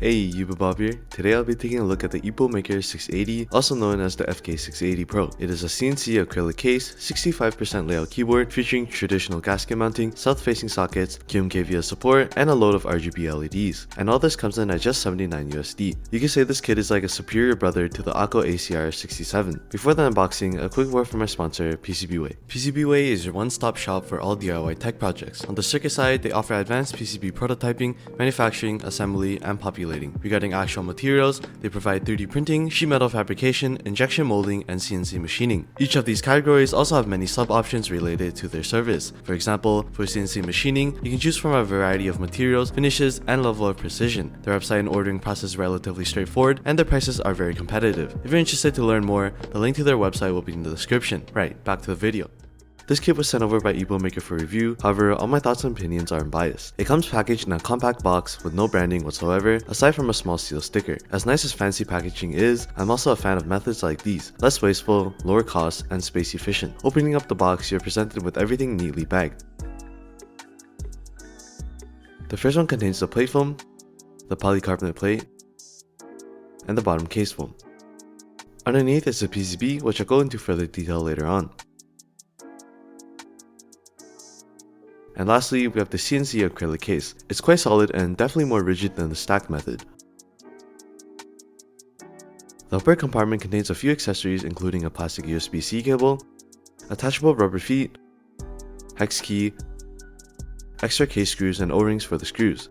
Hey, Yuba Bob here. Today I'll be taking a look at the Epomaker 680, also known as the FK680 Pro. It is a CNC acrylic case, 65% layout keyboard featuring traditional gasket mounting, south-facing sockets, QMK support, and a load of RGB LEDs. And all this comes in at just $79 USD. You can say this kit is like a superior brother to the Akko ACR67. Before the unboxing, a quick word from my sponsor, PCBWay. PCBWay is your one-stop shop for all DIY tech projects. On the circuit side, they offer advanced PCB prototyping, manufacturing, assembly, and populating. Regarding actual materials, they provide 3D printing, sheet metal fabrication, injection molding, and CNC machining. Each of these categories also have many sub-options related to their service. For example, for CNC machining, you can choose from a variety of materials, finishes, and level of precision. Their website and ordering process is relatively straightforward, and their prices are very competitive. If you're interested to learn more, the link to their website will be in the description. Right, back to the video. This kit was sent over by Epomaker for review, however, all my thoughts and opinions are unbiased. It comes packaged in a compact box with no branding whatsoever, aside from a small steel sticker. As nice as fancy packaging is, I'm also a fan of methods like these: less wasteful, lower cost, and space efficient. Opening up the box, you're presented with everything neatly bagged. The first one contains the plate foam, the polycarbonate plate, and the bottom case foam. Underneath is the PCB, which I'll go into further detail later on. And lastly, we have the CNC acrylic case. It's quite solid and definitely more rigid than the stacked method. The upper compartment contains a few accessories including a plastic USB-C cable, attachable rubber feet, hex key, extra case screws, and O-rings for the screws.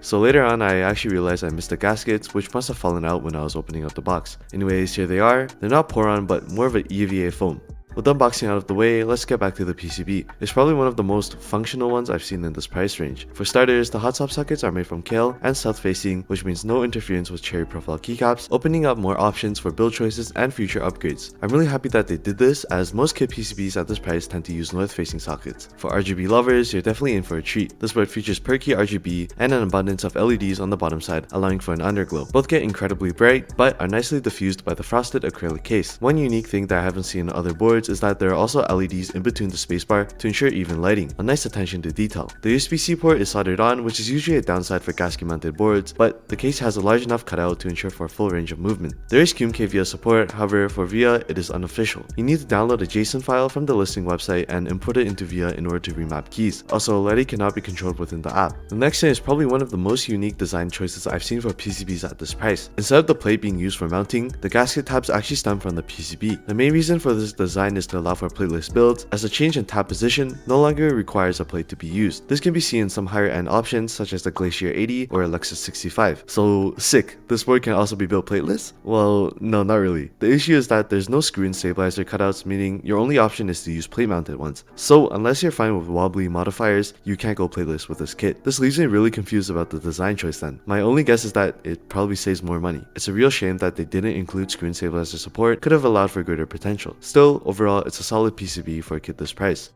So later on, I actually realized I missed the gaskets, which must have fallen out when I was opening up the box. Anyways, here they are. They're not Poron, but more of an EVA foam. With the unboxing out of the way, let's get back to the PCB. It's probably one of the most functional ones I've seen in this price range. For starters, the hot swap sockets are made from Kale and south-facing, which means no interference with cherry profile keycaps, opening up more options for build choices and future upgrades. I'm really happy that they did this, as most kit PCBs at this price tend to use north-facing sockets. For RGB lovers, you're definitely in for a treat. This board features perky RGB and an abundance of LEDs on the bottom side, allowing for an underglow. Both get incredibly bright, but are nicely diffused by the frosted acrylic case. One unique thing that I haven't seen in other boards is that there are also LEDs in between the spacebar to ensure even lighting, a nice attention to detail. The USB-C port is soldered on, which is usually a downside for gasket mounted boards, but the case has a large enough cutout to ensure for a full range of movement. There is QMK support, however for VIA it is unofficial. You need to download a JSON file from the listing website and import it into VIA in order to remap keys. Also, lighting cannot be controlled within the app. The next thing is probably one of the most unique design choices I've seen for PCBs at this price. Instead of the plate being used for mounting, the gasket tabs actually stem from the PCB. The main reason for this design is to allow for plateless builds, as a change in tab position no longer requires a plate to be used. This can be seen in some higher end options such as the Glacier 80 or a Lexus 65. So sick, this board can also be built plateless? Well, no, not really. The issue is that there's no screw and stabilizer cutouts, meaning your only option is to use plate mounted ones. So unless you're fine with wobbly modifiers, you can't go plateless with this kit. This leaves me really confused about the design choice then. My only guess is that it probably saves more money. It's a real shame that they didn't include screw and stabilizer support, could have allowed for greater potential. Still, overall, it's a solid PCB for a kit this price.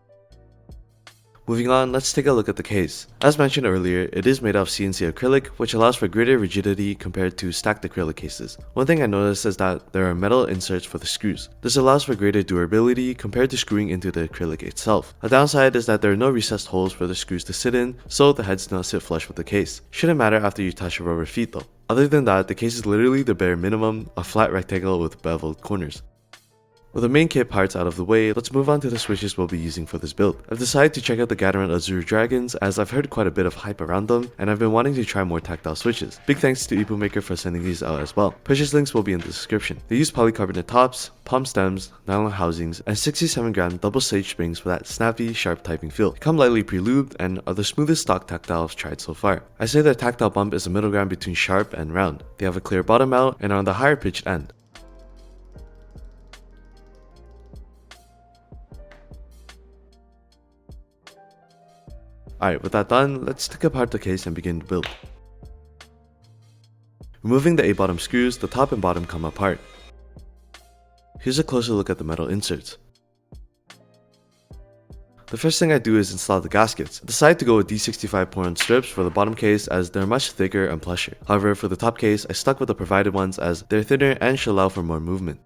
Moving on, let's take a look at the case. As mentioned earlier, it is made of CNC acrylic, which allows for greater rigidity compared to stacked acrylic cases. One thing I noticed is that there are metal inserts for the screws. This allows for greater durability compared to screwing into the acrylic itself. A downside is that there are no recessed holes for the screws to sit in, so the heads do not sit flush with the case. Shouldn't matter after you touch the rubber feet though. Other than that, the case is literally the bare minimum, a flat rectangle with beveled corners. With the main kit parts out of the way, let's move on to the switches we'll be using for this build. I've decided to check out the Gateron Azure Dragons, as I've heard quite a bit of hype around them, and I've been wanting to try more tactile switches. Big thanks to Epomaker for sending these out as well. Purchase links will be in the description. They use polycarbonate tops, palm stems, nylon housings, and 67-gram double sage springs for that snappy, sharp typing feel. They come lightly pre-lubed and are the smoothest stock tactile I've tried so far. I say their tactile bump is a middle ground between sharp and round. They have a clear bottom out and are on the higher pitched end. Alright, with that done, let's take apart the case and begin the build. Removing the A-bottom screws, the top and bottom come apart. Here's a closer look at the metal inserts. The first thing I do is install the gaskets. I decided to go with D65 Poron strips for the bottom case as they're much thicker and plusher. However, for the top case, I stuck with the provided ones as they're thinner and should allow for more movement.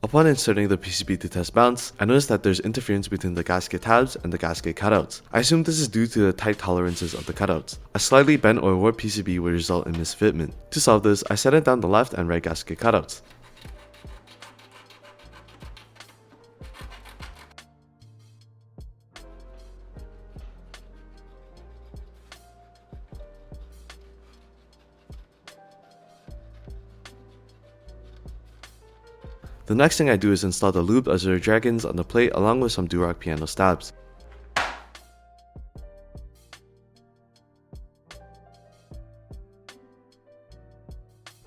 Upon inserting the PCB to test bounce, I noticed that there's interference between the gasket tabs and the gasket cutouts. I assume this is due to the tight tolerances of the cutouts. A slightly bent or warped PCB would result in misfitment. To solve this, I set it down the left and right gasket cutouts. The next thing I do is install the lubed Azure dragons on the plate along with some Durock piano stabs.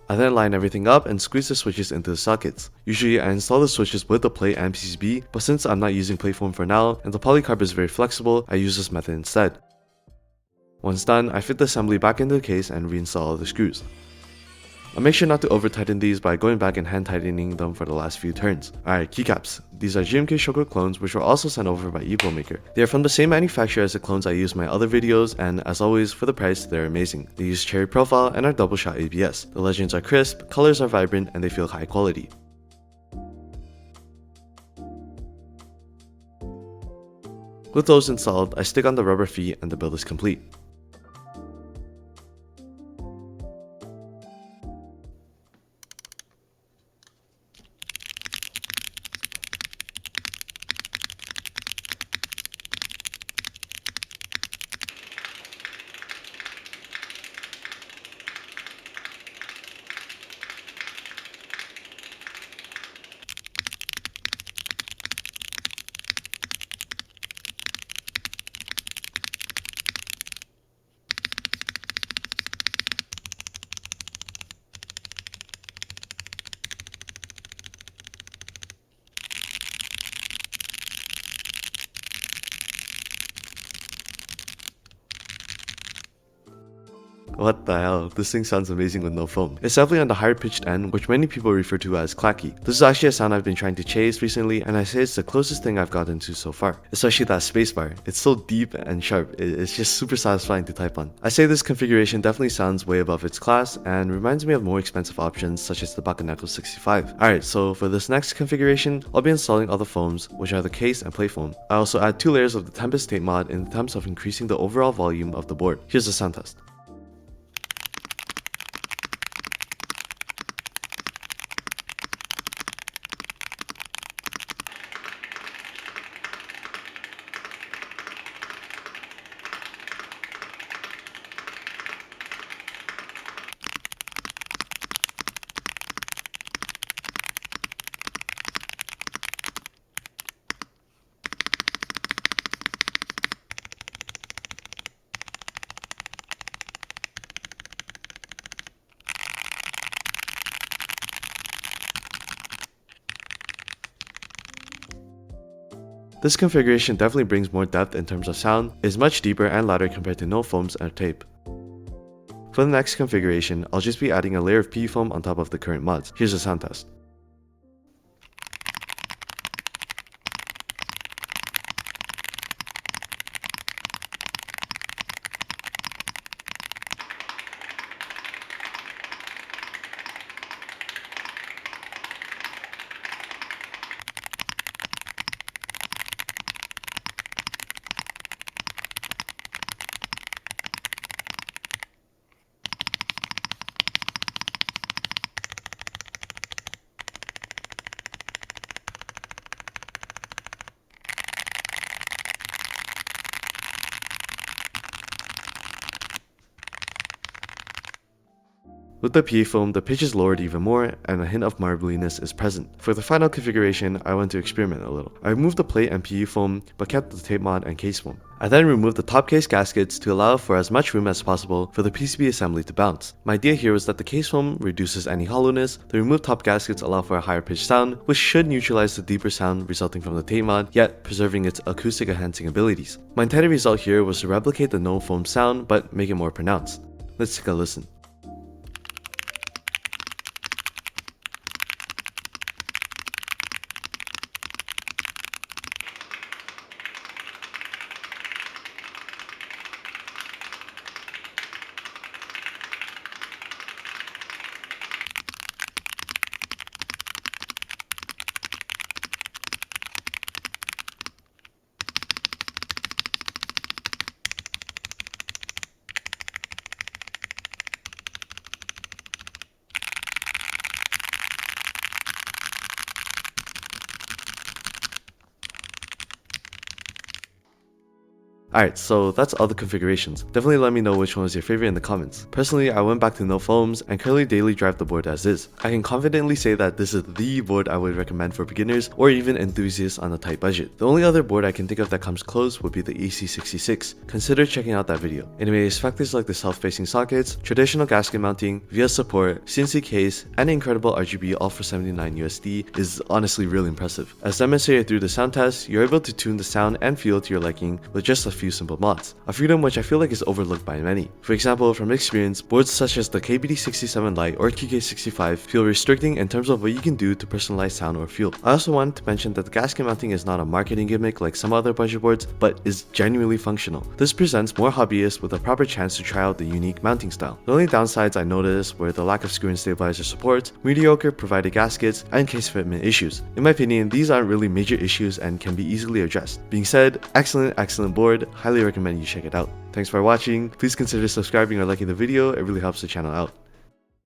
I then line everything up and squeeze the switches into the sockets. Usually I install the switches with the plate and PCB, but since I'm not using plate foam for now and the polycarb is very flexible, I use this method instead. Once done, I fit the assembly back into the case and reinstall all the screws. I make sure not to over tighten these by going back and hand tightening them for the last few turns. Alright, keycaps. These are GMK Shoko clones which were also sent over by Epomaker. They are from the same manufacturer as the clones I use in my other videos, and as always, for the price, they're amazing. They use cherry profile and are double shot ABS. The legends are crisp, colors are vibrant, and they feel high quality. With those installed, I stick on the rubber feet and the build is complete. What the hell, this thing sounds amazing with no foam. It's definitely on the higher pitched end, which many people refer to as clacky. This is actually a sound I've been trying to chase recently, and I say it's the closest thing I've gotten to so far. Especially that spacebar. It's so deep and sharp, it's just super satisfying to type on. I say this configuration definitely sounds way above its class, and reminds me of more expensive options such as the Bakaneko 65. Alright, so for this next configuration, I'll be installing all the foams, which are the case and plate foam. I also add 2 layers of the Tempest tape mod in attempts of increasing the overall volume of the board. Here's the sound test. This configuration definitely brings more depth in terms of sound, is much deeper and louder compared to no foams or tape. For the next configuration, I'll just be adding a layer of PE foam on top of the current mods. Here's a sound test. With the PE foam, the pitch is lowered even more and a hint of marbliness is present. For the final configuration, I went to experiment a little. I removed the plate and PE foam but kept the tape mod and case foam. I then removed the top case gaskets to allow for as much room as possible for the PCB assembly to bounce. My idea here was that the case foam reduces any hollowness, the removed top gaskets allow for a higher pitched sound, which should neutralize the deeper sound resulting from the tape mod, yet preserving its acoustic enhancing abilities. My intended result here was to replicate the no foam sound but make it more pronounced. Let's take a listen. Alright, so that's all the configurations. Definitely let me know which one was your favorite in the comments. Personally, I went back to no foams and currently daily drive the board as is. I can confidently say that this is the board I would recommend for beginners or even enthusiasts on a tight budget. The only other board I can think of that comes close would be the AC66. Consider checking out that video. Anyways, factors like the self-facing sockets, traditional gasket mounting, VS support, CNC case, and incredible RGB all for $79 USD is honestly really impressive. As demonstrated through the sound test, you're able to tune the sound and feel to your liking with just a few simple mods, a freedom which I feel like is overlooked by many. For example, from experience, boards such as the KBD67 Lite or KK65 feel restricting in terms of what you can do to personalize sound or feel. I also wanted to mention that the gasket mounting is not a marketing gimmick like some other budget boards, but is genuinely functional. This presents more hobbyists with a proper chance to try out the unique mounting style. The only downsides I noticed were the lack of screw and stabilizer support, mediocre provided gaskets, and case fitment issues. In my opinion, these aren't really major issues and can be easily addressed. Being said, excellent board, highly recommend you check it out. Thanks for watching, please consider subscribing or liking the video, it really helps the channel out.